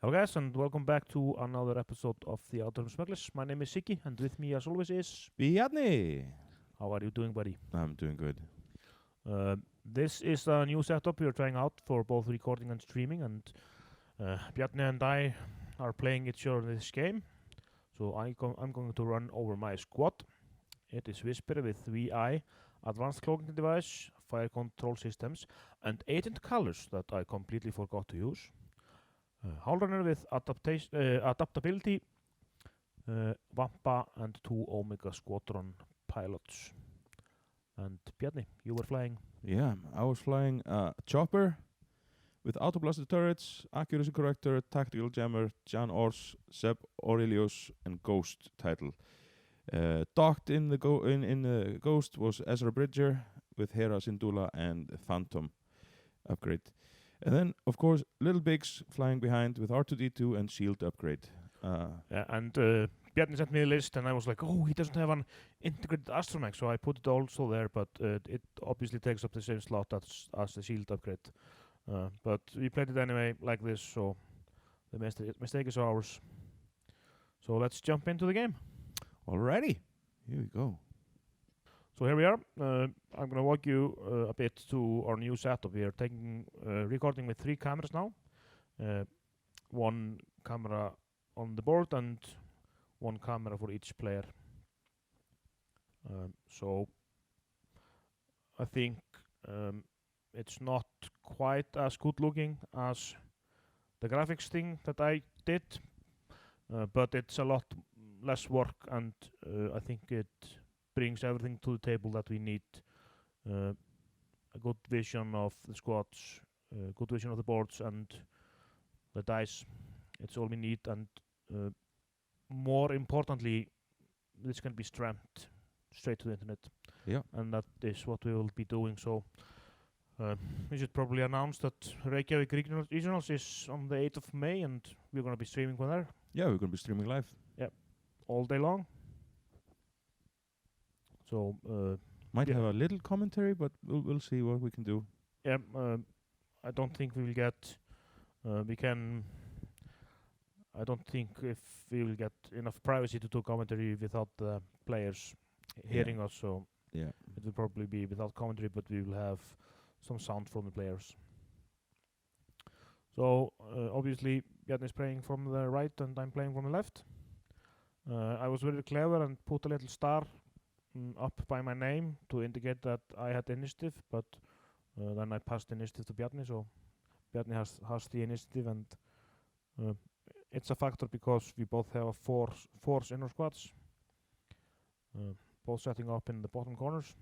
Hello guys and welcome back to another episode of the Outdoor Smugglers. My name is Siggy and with me as always is... Bjarni! How are you doing, buddy? I'm doing good. This is a new setup we are trying out for both recording and streaming, and Bjarni and I are playing each other this game. So I'm going to run over my squad. It is Whisper with VI, advanced cloaking device, fire control systems, and agent colors that I completely forgot to use. Howlrunner with adaptability, Vampa, and 2 Omega Squadron pilots. And Bjarni, you were flying. Yeah, I was flying a chopper with auto-blaster turrets, accuracy corrector, tactical jammer, Jan Ors, Seb Aurelius, and Ghost title. Docked in the Ghost was Ezra Bridger with Hera Syndulla and Phantom upgrade. And then, of course, Little Bigs flying behind with R2-D2 and shield upgrade. Bjarni sent me a list and I was like, oh, he doesn't have an integrated astromech, so I put it also there, but it obviously takes up the same slot as the shield upgrade. But we played it anyway like this, so the mistake is ours. So let's jump into the game. Alrighty, here we go. So here we are. I'm going to walk you a bit to our new setup. We are recording with 3 cameras now. 1 camera on the board and 1 camera for each player. So I think it's not quite as good looking as the graphics thing that I did, but it's a lot less work, and I think it brings everything to the table that we need. A good vision of the squads, good vision of the boards and the dice. It's all we need, and more importantly, this can be streamed straight to the internet. Yeah. And that is what we will be doing. So we should probably announce that Reykjavik Regionals is on the 8th of May, and we're going to be streaming from there. Yeah, we're going to be streaming live. All day long. So might have a little commentary, but we'll see what we can do. Yeah, I don't think we will get. I don't think if we will get enough privacy to do commentary without the players hearing us. So yeah, it will probably be without commentary, but we will have some sound from the players. So obviously, Bjarni is playing from the right and I'm playing from the left. I was very clever and put a little star up by my name to indicate that I had initiative, but then I passed the initiative to Bjarni, so Bjarni has the initiative, and it's a factor because we both have fours in our squads, both setting up in the bottom corners,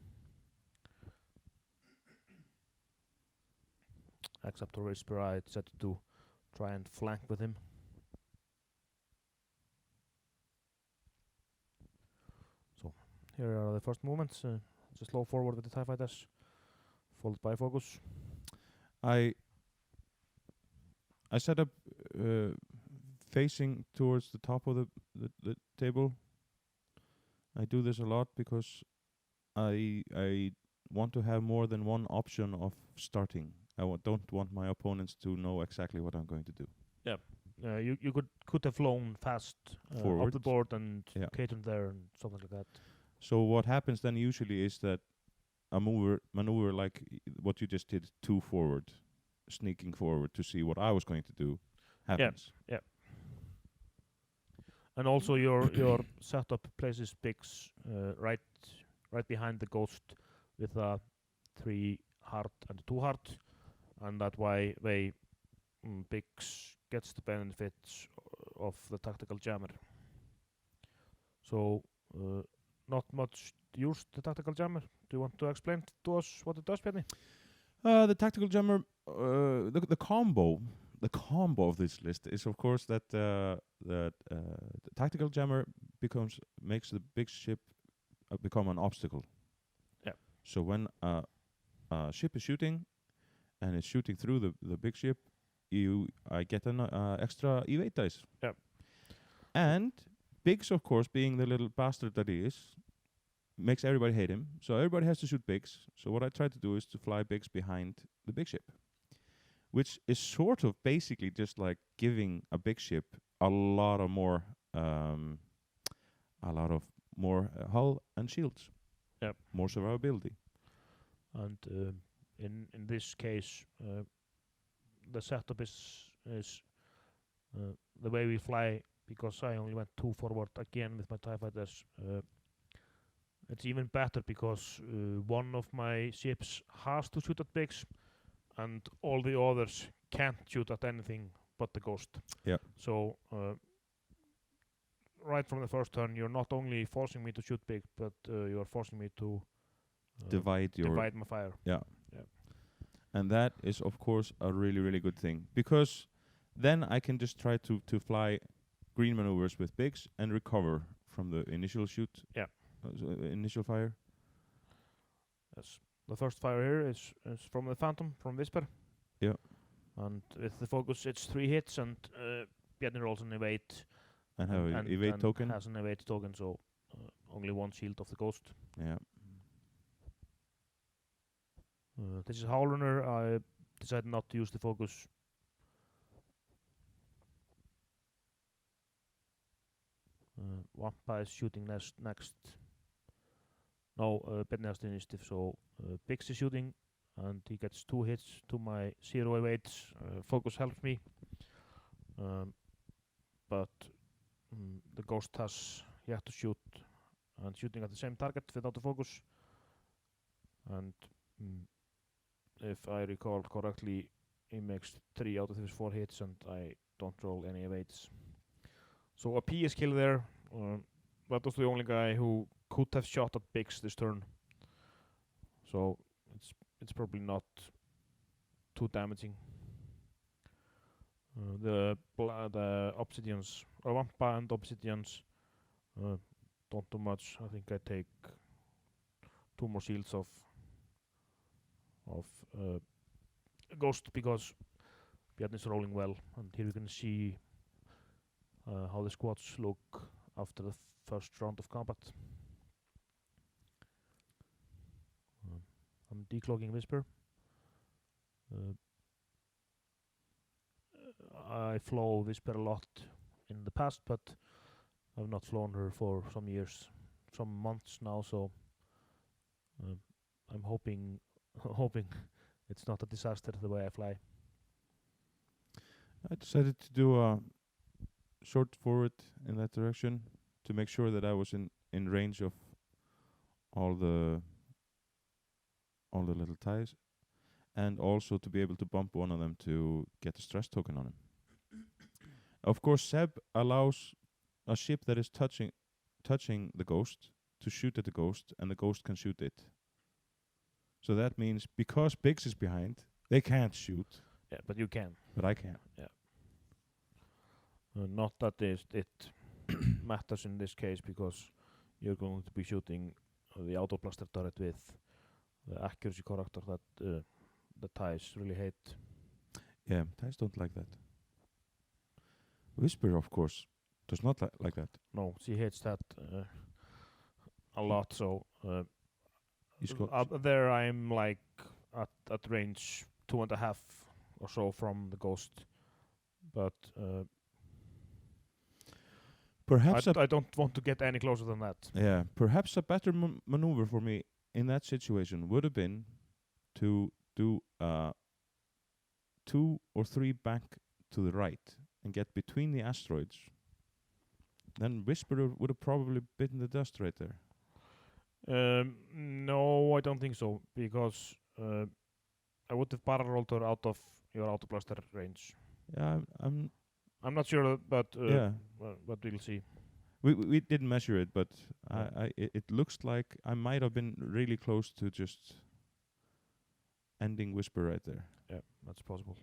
except for Whisper. I decided to try and flank with him. Here are the first movements. Just slow forward with the TIE fighters, followed by focus. I set up facing towards the top of the table. I do this a lot because I want to have more than one option of starting. Don't want my opponents to know exactly what I'm going to do. Yeah, you could have flown fast up the board and catered there and something like that. So what happens then usually is that a maneuver like what you just did, 2 forward, sneaking forward to see what I was going to do, happens. Yeah. And also your setup places Bigs right behind the Ghost with a 3 hard and 2 hard, and that way Bigs gets the benefits of the tactical jammer. So not much used the tactical jammer. Do you want to explain to us what it does, Bjarni? The tactical jammer, the combo of this list is of course that the tactical jammer makes the big ship become an obstacle. Yeah. So when a ship is shooting and it's shooting through the big ship, I get an extra evade dice. Yeah. And Biggs, of course, being the little bastard that he is, makes everybody hate him. So everybody has to shoot Biggs. So what I try to do is to fly Biggs behind the big ship. which is sort of basically just like giving a big ship a lot of more hull and shields. Yep. More survivability. And in this case, the setup is the way we fly, because I only went 2 forward again with my TIE fighters. It's even better because one of my ships has to shoot at bigs, and all the others can't shoot at anything but the Ghost. Yeah. So right from the first turn, you're not only forcing me to shoot big, but you're forcing me to Divide my fire. Yeah. And that is, of course, a really, really good thing, because then I can just try to fly green maneuvers with bigs and recover from the initial shoot. Yeah. Initial fire. Yes. The first fire here is from the Phantom, from Whisper. Yeah. And with the focus, it's 3 hits, and Bjarni rolls an evade. And have an evade token. Has an evade token, so only 1 shield of the Ghost. Yeah. This is Howlrunner. I decided not to use the focus. Wampa is shooting next. No, Bjarni has the initiative, so Bix is shooting, and he gets 2 hits to my 0 evades. Focus helps me, but the Ghost has yet to shoot, and shooting at the same target without the focus. And if I recall correctly, he makes 3 out of his 4 hits, and I don't roll any evades. So a P is killed there. That was the only guy who could have shot at Bix this turn. So it's probably not too damaging. The Obsidians, Wampa and Obsidians, don't do much. I think I take 2 more shields of Ghost, because Bjarni is rolling well, and here we can see how the squads look after the first round of combat. I'm declogging Whisper. I flew Whisper a lot in the past, but I've not flown her for some years, some months now, so I'm hoping it's not a disaster the way I fly. I decided to do a short forward in that direction to make sure that I was in range of all the little ties, and also to be able to bump one of them to get a stress token on him. Of course, Seb allows a ship that is touching the Ghost to shoot at the Ghost, and the Ghost can shoot it. So that means because Biggs is behind, they can't shoot. Yeah, but you can. But I can. Yeah. Not that it matters in this case, because you're going to be shooting the auto blaster turret with the accuracy character that the TIEs really hate. Yeah, TIEs don't like that. Whisper, of course, does not like that. No, she hates that a lot. So there I'm like at range 2.5 or so from the Ghost, but perhaps I don't want to get any closer than that. Yeah, perhaps a better maneuver for me in that situation would have been to do 2 or 3 back to the right and get between the asteroids. Then Whisperer would have probably bitten the dust right there. No, I don't think so, because I would have barrel rolled her out of your auto blaster range. Yeah, I'm not sure, but yeah, but we'll see. We didn't measure it, but it looks like I might have been really close to just ending Whisper right there. Yeah, that's possible.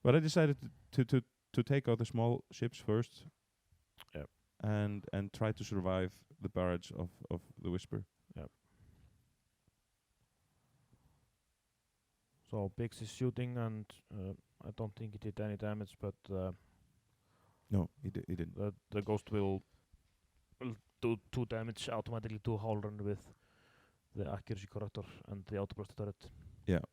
But I decided to take out the small ships first. Yeah. And try to survive the barrage of the Whisper. Yeah. So Biggs is shooting, and I don't think he did any damage, but no, he didn't. The Ghost will do 2 damage automatically to Howlrunner with the accuracy character and the auto blaster turret. Yeah.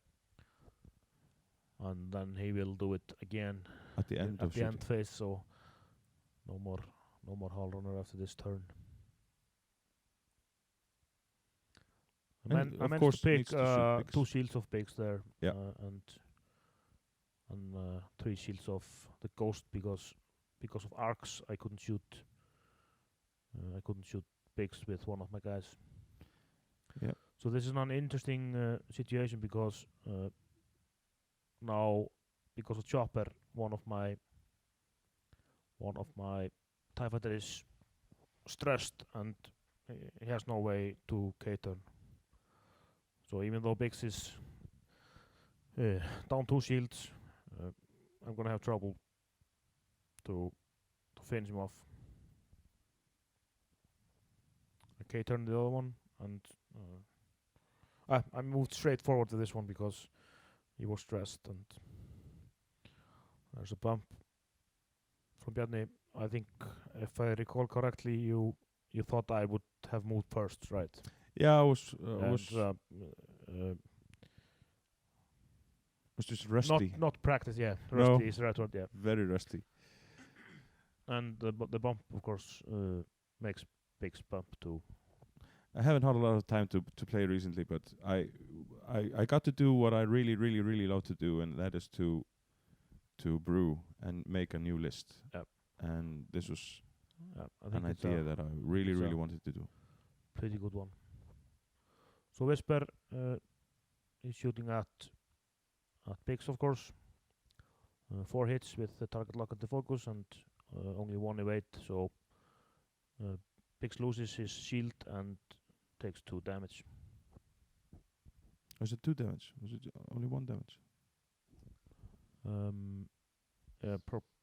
and then he will do it again At the end at of the end shooting. phase. So no more hull runner after this turn. And I of managed course to pick needs to shoot pigs. 2 shields of pigs there, Yeah. and 3 shields of the ghost because of arcs I couldn't shoot. I couldn't shoot pigs with one of my guys. Yeah. So this is an interesting situation because now because of chopper, one of my TIE fighter is stressed and he has no way to K-turn. So even though Biggs is down 2 shields, I'm gonna have trouble to finish him off. I K-turn the other one, and I moved straight forward to this one because he was stressed, and there's a bump from Bjarni. I think if I recall correctly, you thought I would have moved first, right? Yeah, I was just rusty. Not practice, yeah. No. Rusty is the right word, yeah. Very rusty. And the bump, of course, makes Biggs bump too. I haven't had a lot of time to play recently, but I got to do what I really love to do, and that is to brew and make a new list. Yep. And this was I think an it's idea that I really wanted to do. pretty good one. So Whisper is shooting at Biggs, of course. 4 hits with the target lock and the focus, and only 1 evade. So Biggs loses his shield and takes 2 damage. Was it 2 damage? Was it only 1 damage?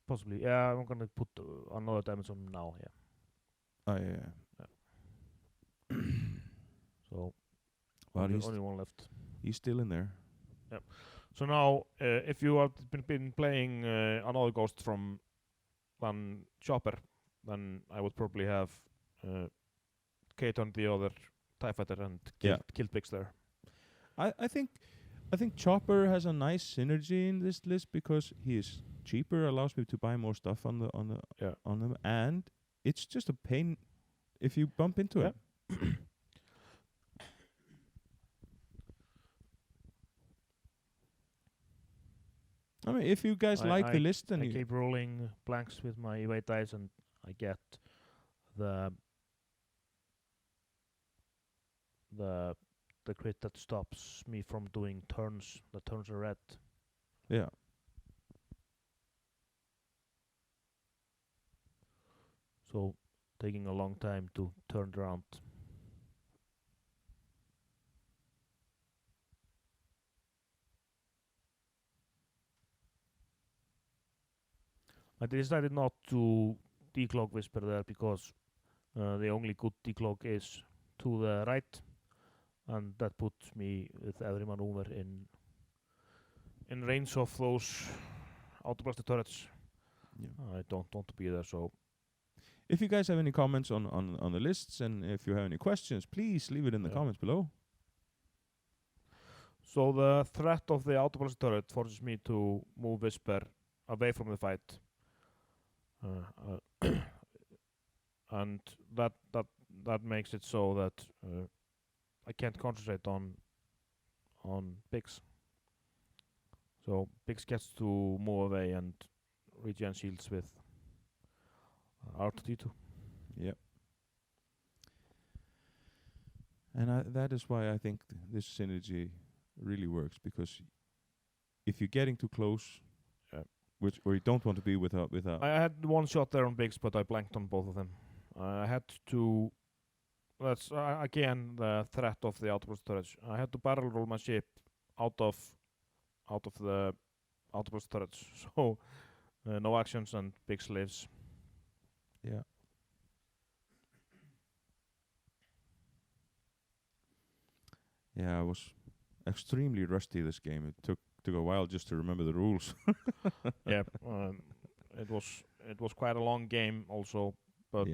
Possibly. Yeah, I'm gonna put another damage on him now. Yeah. Oh yeah. So Well, only 1 left. He's still in there. Yep. So now, if you have been playing another ghost from one Chopper, then I would probably have K-turned the other TIE fighter and killed Biggs there. I think Chopper has a nice synergy in this list because he is cheaper, allows me to buy more stuff on them, and it's just a pain if you bump into him. I mean, if you guys like the list, then I keep rolling blanks with my evade dice, and I get the crit that stops me from doing turns. The turns are red. Yeah. So taking a long time to turn around. I decided not to decloak Whisper there because the only good decloak is to the right, and that puts me with every maneuver in range of those autoblaster turrets. Yeah. I don't want to be there, so if you guys have any comments on the lists, and if you have any questions, please leave it in the comments below. So the threat of the autoblaster turret forces me to move Whisper away from the fight. And that makes it so that I can't concentrate on Biggs. So Biggs gets to move away and regen shields with R2D2. Yep. And that is why I think this synergy really works, because if you're getting too close, or you don't want to be without. I had 1 shot there on Biggs, but I blanked on both of them. I had to. That's again the threat of the autoblaster turrets. I had to barrel roll my ship out of the autoblaster turrets. So no actions and Biggs lives. Yeah. Yeah, I was extremely rusty this game. It took a while just to remember the rules. Yeah, it was quite a long game also, but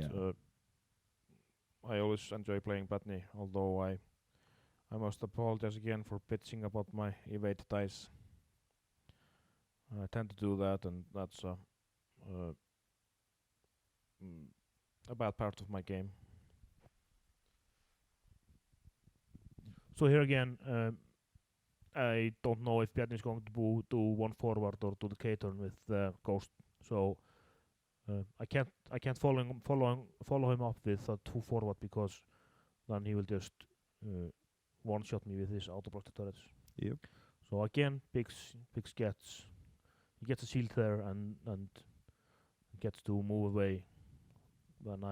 I always enjoy playing Botany, although I must apologize again for bitching about my evade dice. I tend to do that, and that's a bad part of my game. So here again, I don't know if Bjarni is going to do one forward or do the K-turn with Ghost. So I can't follow him up with a 2 forward, because then he will just one shot me with his auto block turrets. Yep. So again, Biggs gets a shield there and gets to move away when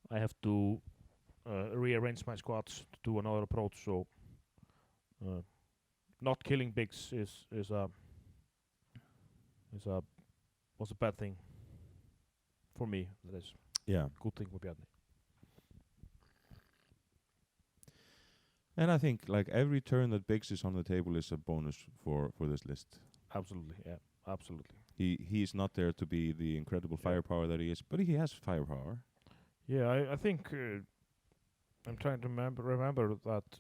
I have to rearrange my squads to do another approach. So not killing Biggs was a bad thing for me. That is Yeah. good thing for Bjarni. And I think like every turn that Biggs is on the table is a bonus for this list. Absolutely, yeah, absolutely. He is not there to be the incredible firepower that he is, but he has firepower. Yeah, I think I'm trying to remember that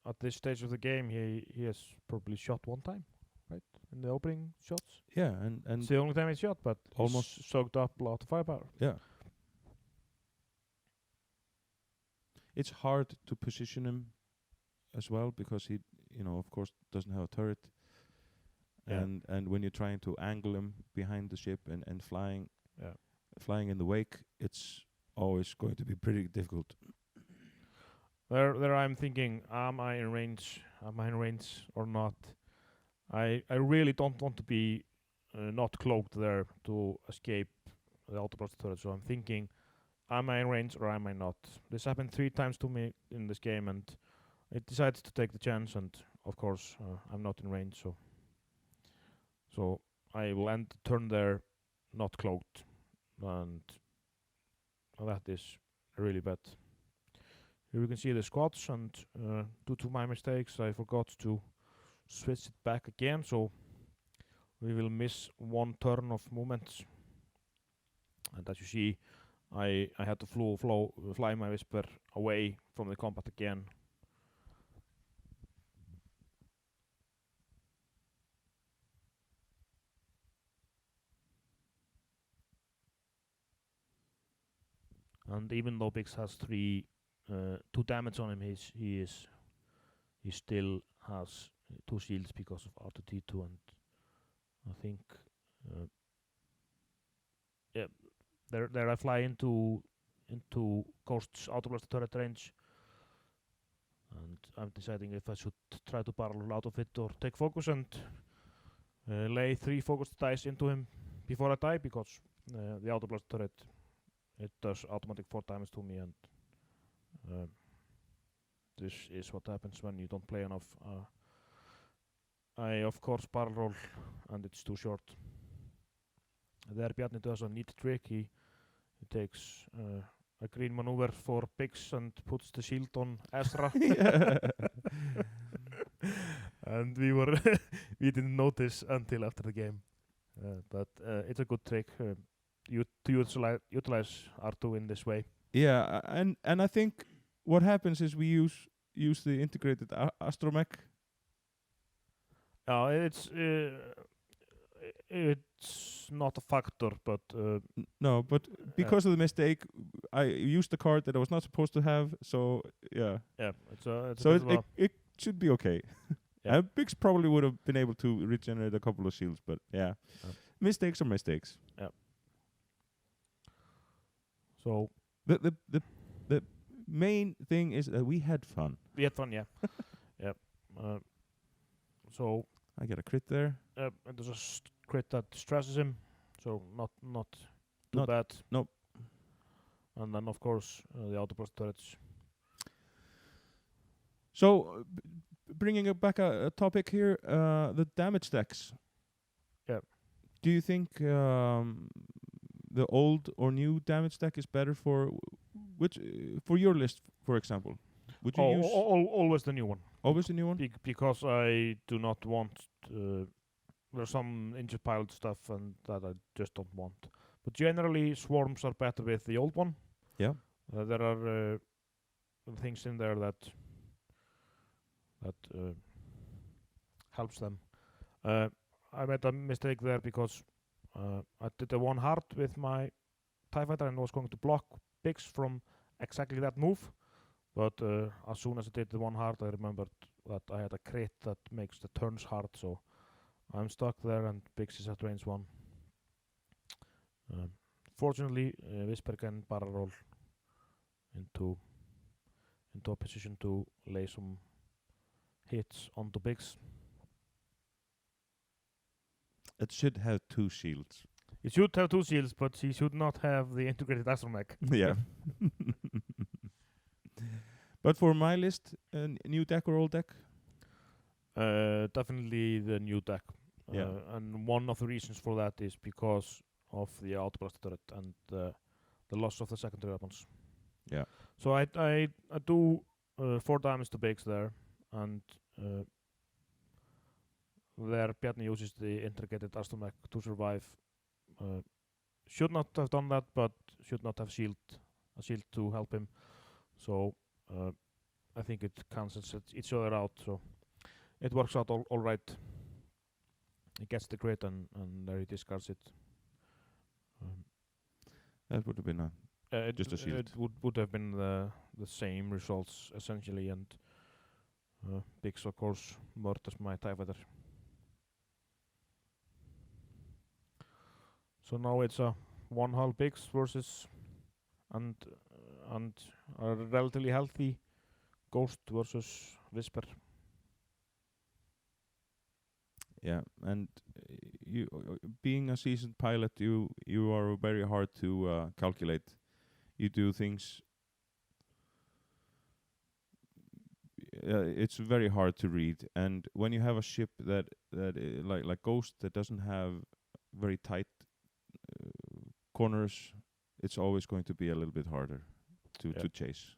at this stage of the game he has probably shot one time, right? In the opening shots. Yeah, and It's the only time he shot, but almost he's soaked up a lot of firepower. yeah. It's hard to position him as well, because he, of course, doesn't have a turret. Yeah. And when you're trying to angle him behind the ship and flying in the wake, it's always going to be pretty difficult. There I'm thinking, am I in range or not? I really don't want to be not cloaked there to escape the autoblast turret. So I'm thinking, am I in range or am I not? This happened 3 times to me in this game, and I decided to take the chance. And of course, I'm not in range, so I will end the turn there not cloaked, and that is really bad. Here we can see the squads, and due to my mistakes, I forgot to switch it back again, so we will miss 1 turn of movements. And as you see, I had to fly my Whisper away from the combat again. And even though Biggs has 2 damage on him, he still has 2 shields because of R2D2, and I think there I fly into Ghost's autoblast turret range, and I'm deciding if I should try to barrel out of it or take focus and lay 3 focused dice into him before I die, because the autoblast turret, it does automatic 4 damage to me, and this is what happens when you don't play enough. I of course barrel roll, and it's too short. There Bjarni does a neat trick. He takes a green maneuver for Biggs and puts the shield on Ezra. And we didn't notice until after the game, but it's a good trick to utilize R2 in this way. Yeah, and I think what happens is we use the integrated astromech. It's not a factor, but no, but because of the mistake, I used the card that I was not supposed to have. So yeah, it should be okay. Yeah. Biggs probably would have been able to regenerate a couple of shields, but mistakes are mistakes. Yeah. So the main thing is that we had fun. We had fun, yeah. Yeah. So I get a crit there. And there's a crit that stresses him, so not too bad. Nope. And then of course the autoblast turrets. So bringing back a topic here, the damage stacks. Yeah. Do you think the old or new damage stack is better for for your list, for example? Would you use always the new one? Always the new one? Because I do not want. There's some injured pilot stuff and that I just don't want. But generally, swarms are better with the old one. Yeah. There are things in there that helps them. I made a mistake there because I did the one hard with my TIE Fighter and was going to block Biggs from exactly that move. But as soon as I did the one hard, I remembered that I had a crit that makes the turns hard, so I'm stuck there and Biggs is at range 1. Fortunately, Whisper can barrel roll into a position to lay some hits onto Biggs. It should have 2 shields. It should have 2 shields, but he should not have the integrated astromech. Yeah. But for my list, new deck or old deck? Definitely the new deck. Yeah. And one of the reasons for that is because of the auto-blaster turret and the loss of the secondary weapons. Yeah. So I do 4 damage to Biggs there, and there Bjarni uses the integrated astromech to survive. Should not have done that, but should not have a shield to help him. So I think it cancels each other out. So it works out all right. He gets the crit and there he discards it. That would have been just a shield. It would have been the same results essentially, and Biggs of course murders my TIE Fighter. So now it's a 1 hull Biggs versus and a relatively healthy Ghost versus Whisper. Yeah, and you being a seasoned pilot, you are very hard to calculate. You do things. It's very hard to read, and when you have a ship that like Ghost that doesn't have very tight corners, it's always going to be a little bit harder to chase.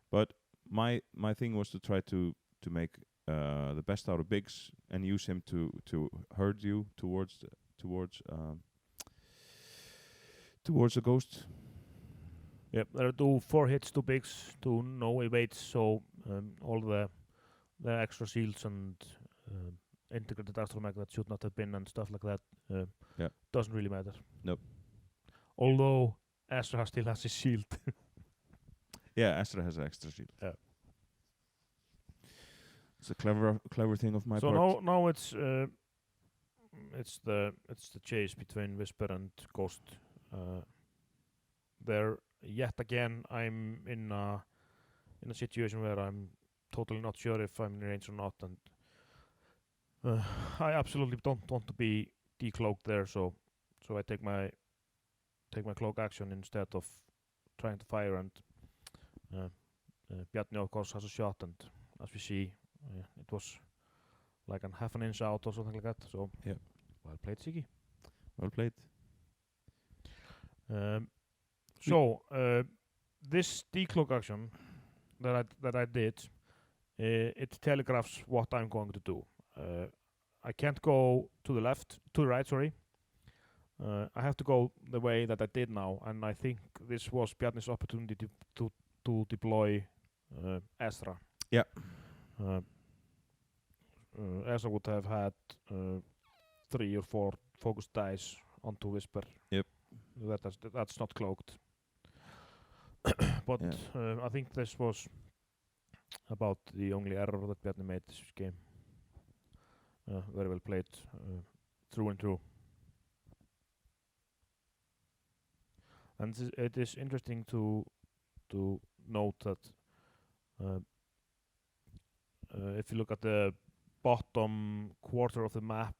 But my thing was to try to make the best out of Biggs and use him to herd you towards the Ghost. Yep, there do 4 hits to Biggs to no evades, so all the extra shields and integrated astromech that should not have been and stuff like that doesn't really matter. Nope. Although Astra still has his shield. Yeah, Astra has an extra shield. Yeah. It's a clever thing of my part. So now it's the chase between Whisper and Ghost. There yet again I'm in a situation where I'm totally not sure if I'm in range or not, and I absolutely don't want to be decloaked there, so I take my cloak action instead of trying to fire, and Bjarni of course has a shot, and as we see it was like a half an inch out or something like that, so yeah. Well played, Siggy. Well played. So this decloak action that I did, it telegraphs what I'm going to do. I can't go to the right, sorry. I have to go the way that I did now, and I think this was Bjarni's opportunity to deploy Astra. Yeah. Astra would have had 3 or 4 focused dice onto Whisper. Yep. That's not cloaked. But I think this was about the only error that Bjarni made this game. Very well played, through and through. And it is interesting to note that if you look at the bottom quarter of the map,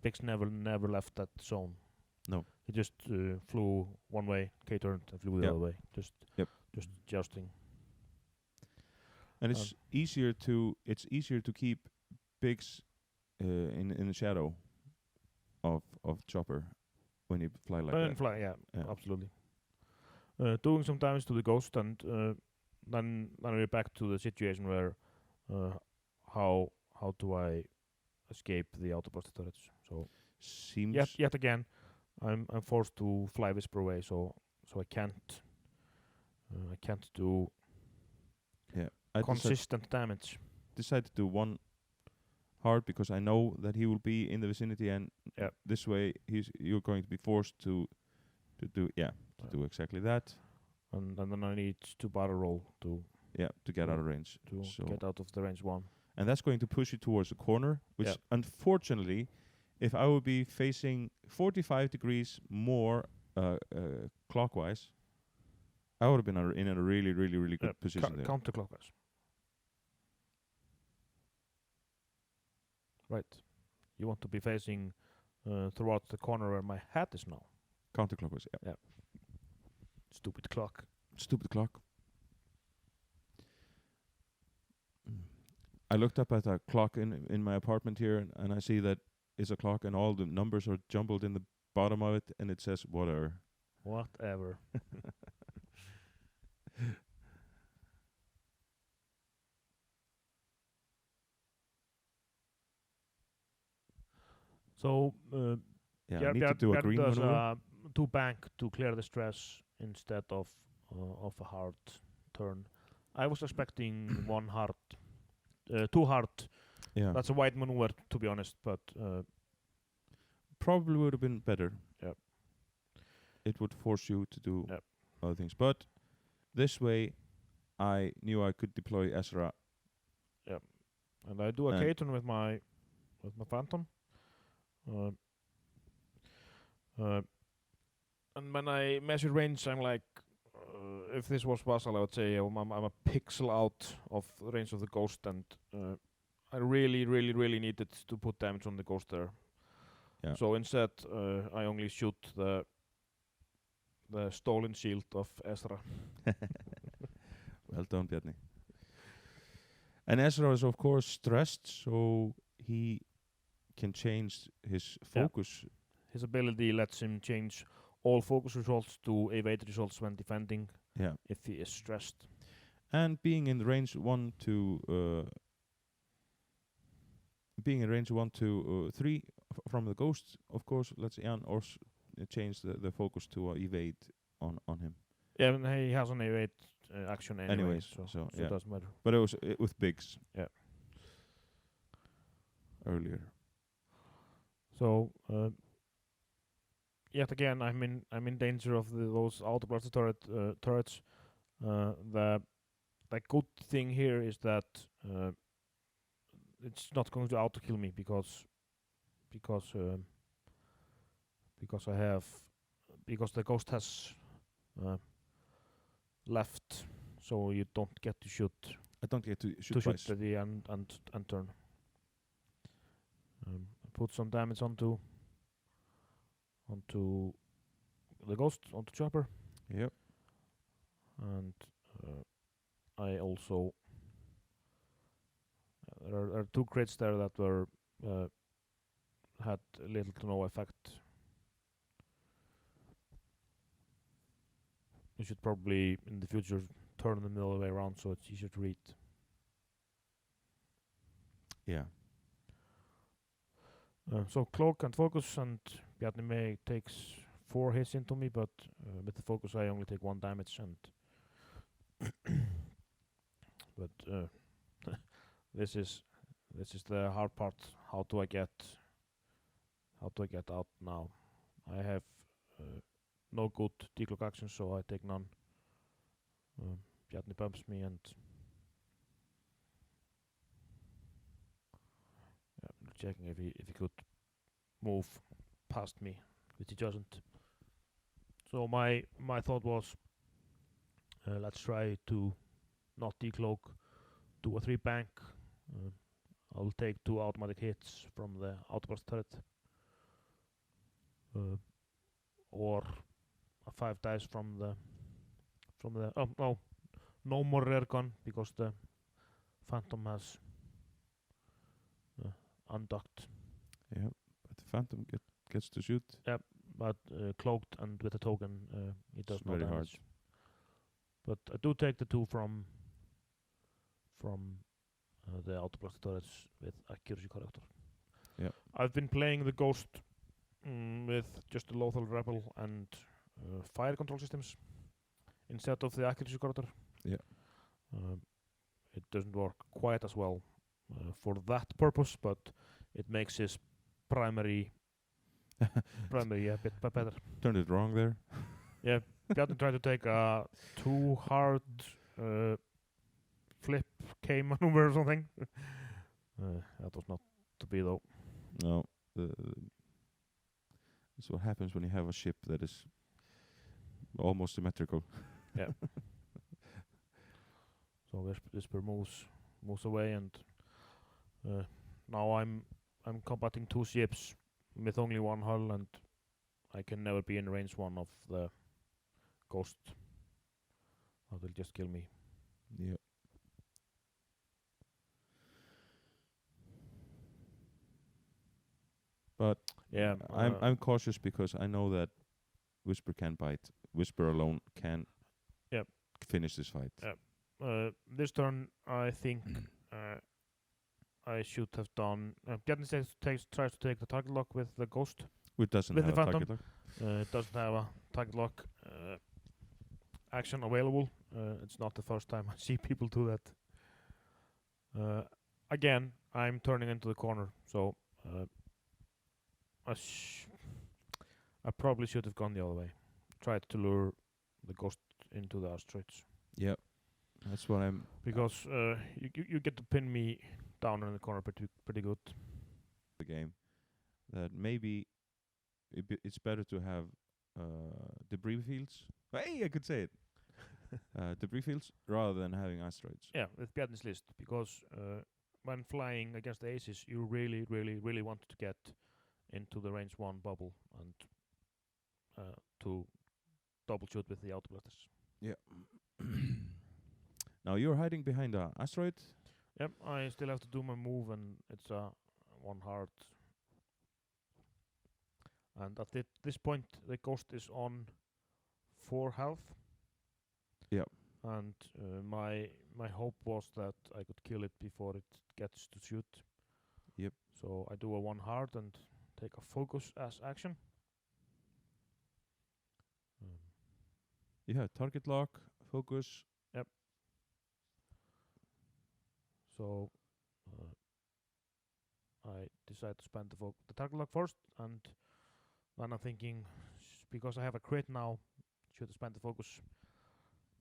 Biggs never left that zone. No. He just flew one way, K-turned, and flew the other way. Just jousting. And it's easier to keep Biggs in the shadow of Chopper when you fly like that. Fly, yeah, absolutely. Doing some damage to the Ghost, and then we're back to the situation where how do I escape the auto-blaster turrets? So yet again, I'm forced to fly Whisper away. So I can't do consistent damage. Decided to do 1 hard because I know that he will be in the vicinity, and Yeah. this way you're going to be forced to do do exactly that. And then I need to barrel roll to get out of range. So get out of the range 1. and that's going to push you towards the corner, which Yeah. unfortunately, if I would be facing 45 degrees more clockwise, I would have been in a really, really, really good position there. Counterclockwise. Right. You want to be facing towards the corner where my hat is now. Counterclockwise, yeah. Stupid clock. Stupid clock. I looked up at a clock in my apartment here, and I see that it's a clock, and all the numbers are jumbled in the bottom of it, and it says whatever. Whatever. So I need to do a green does maneuver. 2 bank to clear the stress instead of a hard turn. I was expecting 1 hard, 2 hard. Yeah, That's a wide maneuver, to be honest, but probably would have been better. Yep. It would force you to do Yep. other things, but this way, I knew I could deploy Ezra. and I do a K-turn with my Phantom. And when I measure range, I'm like, if this was Vassal, I would say I'm a pixel out of the range of the Ghost, and I really, really, really needed to put damage on the Ghost there. Yeah. So instead, I only shoot the stolen shield of Ezra. Well done, Bjarni. And Ezra is of course stressed, so he can change his focus. His ability lets him change all focus results to evade results when defending. Yeah. If he is stressed. And being in range 1 to 3 from the Ghost, of course, lets Jan Ors change the focus to evade on him. Yeah, and he has an evade action anyway, so yeah. it doesn't matter. But it was with Biggs. Yeah. Earlier. So yet again, I'm in danger of those auto-blaster turrets. The good thing here is that it's not going to auto kill me because the Ghost has left, so you don't get to shoot. I don't get to shoot twice. Shoot at the end and turn. Put some damage onto the Ghost, onto Chopper. Yep. And I also there are 2 crits there that were had little to no effect. You should probably in the future turn them the other way around so it's easier to read. Yeah. So cloak and focus, and Bjarni May takes 4 hits into me, but with the focus I only take 1 damage, and but this is the hard part. How do I get out now? I have no good decloak action, so I take none. Bjarni bumps me, and checking if he could move past me, which he doesn't. So my thought was, let's try to not decloak, do a 3 bank. I'll take 2 automatic hits from the outburst turret, or a 5 dice from the no more rare gun because the Phantom has undocked. Yeah, but the Phantom gets to shoot. Yeah, but cloaked and with a token, it does no very damage. hard. But I do take the 2 from the autoblaster turrets with accuracy corrector. Yeah. I've been playing the Ghost with just a Lothal Rebel and fire control systems instead of the accuracy corrector. Yeah. It doesn't work quite as well for that purpose, but it makes his primary a bit better. Turned it wrong there. Yeah, Bjarni tried to take a too hard flip K maneuver or something. That was not to be though. No, that's what happens when you have a ship that is almost symmetrical. Yeah. So Whisper moves away, and now I'm combating two ships with only one hull, and I can never be in range one of the Ghost. That will just kill me. Yeah. But yeah, I'm cautious because I know that Whisper can bite. Whisper alone can finish this fight. This turn, I think I should have done. Bjarni tries to take the target lock with the Ghost. Which doesn't with have the a Phantom. target lock. It doesn't have a target lock action available. It's not the first time I see people do that. Again, I'm turning into the corner, so I probably should have gone the other way. Tried to lure the Ghost into the asteroids. Yep. That's what I'm... Because you get to pin me down in the corner pretty good. The game. That maybe it's better to have debris fields. Hey, I could say it. Debris fields rather than having asteroids. Yeah, with Bjarni's list. Because when flying against the aces, you really, really, really want to get into the range 1 bubble and to double shoot with the autoblasters. Yeah. Now you're hiding behind an asteroid. Yep, I still have to do my move, and it's one hard. And at this point, the Ghost is on 4 health. Yep. And my hope was that I could kill it before it gets to shoot. Yep. So I do a 1 hard and take a focus as action. Yeah, target lock, focus. Yep. So I decide to spend the target lock first, and then I'm thinking, because I have a crit now, should I spend the focus?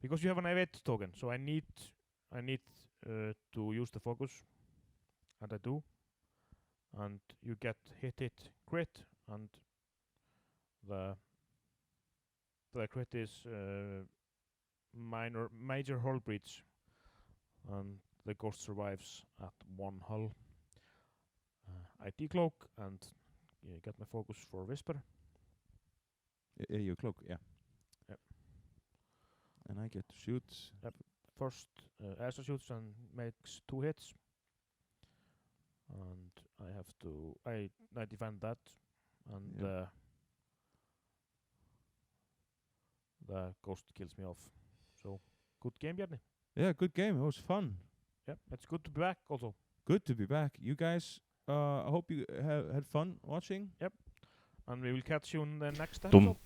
Because you have an evade token, so I need to use the focus, and I do. And you get hit, crit, and the crit is major hull breach, and the Ghost survives at 1 hull. I decloak and get my focus for Whisper. You cloak, yeah. Yep. And I get to shoot. Yep. First, Ezra shoots and makes 2 hits. And I have to... I defend that. And the Ghost kills me off. So, good game, Bjarni. Yeah, good game. It was fun. Yep, it's good to be back also. Good to be back. You guys, I hope you had fun watching. Yep. And we will catch you in the next episode.